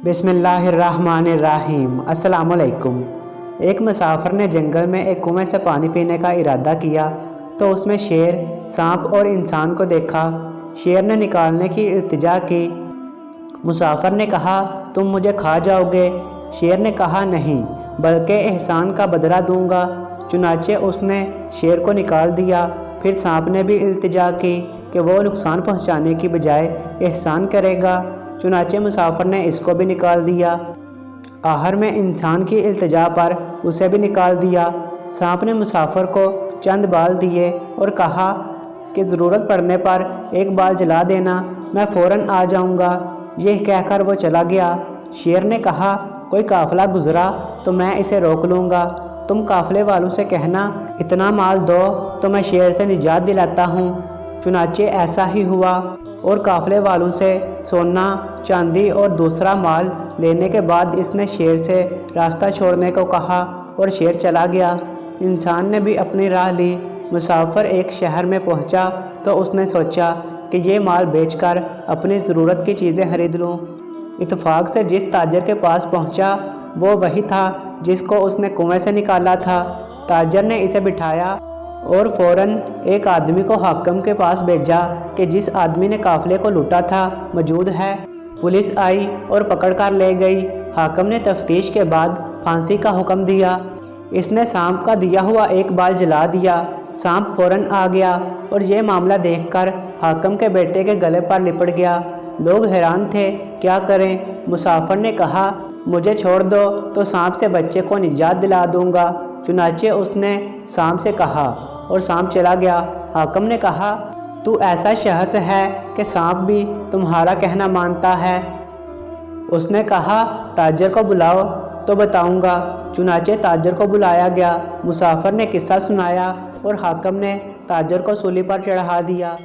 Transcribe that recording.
بسم اللہ الرحمن الرحیم۔ السلام علیکم۔ ایک مسافر نے جنگل میں ایک کنویں سے پانی پینے کا ارادہ کیا تو اس میں شیر، سانپ اور انسان کو دیکھا۔ شیر نے نکالنے کی التجا کی۔ مسافر نے کہا، تم مجھے کھا جاؤ گے؟ شیر نے کہا، نہیں، بلکہ احسان کا بدلہ دوں گا۔ چنانچہ اس نے شیر کو نکال دیا۔ پھر سانپ نے بھی التجا کی کہ وہ نقصان پہنچانے کی بجائے احسان کرے گا۔ چنانچہ مسافر نے اس کو بھی نکال دیا۔ آخر میں انسان کی التجا پر اسے بھی نکال دیا۔ سانپ نے مسافر کو چند بال دیے اور کہا کہ ضرورت پڑنے پر ایک بال جلا دینا، میں فوراً آ جاؤں گا۔ یہ کہہ کر وہ چلا گیا۔ شیر نے کہا، کوئی قافلہ گزرا تو میں اسے روک لوں گا، تم قافلے والوں سے کہنا اتنا مال دو تو میں شیر سے نجات دلاتا ہوں۔ چنانچہ ایسا ہی ہوا، اور قافلے والوں سے سونا، چاندی اور دوسرا مال لینے کے بعد اس نے شیر سے راستہ چھوڑنے کو کہا اور شیر چلا گیا۔ انسان نے بھی اپنی راہ لی۔ مسافر ایک شہر میں پہنچا تو اس نے سوچا کہ یہ مال بیچ کر اپنی ضرورت کی چیزیں خرید لوں۔ اتفاق سے جس تاجر کے پاس پہنچا وہ وہی تھا جس کو اس نے کنویں سے نکالا تھا۔ تاجر نے اسے بٹھایا اور فوراً ایک آدمی کو حاکم کے پاس بھیجا کہ جس آدمی نے قافلے کو لوٹا تھا موجود ہے۔ پولیس آئی اور پکڑ کر لے گئی۔ حاکم نے تفتیش کے بعد پھانسی کا حکم دیا۔ اس نے سانپ کا دیا ہوا ایک بال جلا دیا۔ سانپ فوراً آ گیا اور یہ معاملہ دیکھ کر حاکم کے بیٹے کے گلے پر لپٹ گیا۔ لوگ حیران تھے، کیا کریں؟ مسافر نے کہا، مجھے چھوڑ دو تو سانپ سے بچے کو نجات دلا دوں گا۔ چنانچہ اس نے سانپ سے کہا اور سانپ چلا گیا۔ حاکم نے کہا، تو ایسا شخص ہے کہ سانپ بھی تمہارا کہنا مانتا ہے؟ اس نے کہا، تاجر کو بلاؤ تو بتاؤں گا۔ چنانچہ تاجر کو بلایا گیا۔ مسافر نے قصہ سنایا اور حاکم نے تاجر کو سولی پر چڑھا دیا۔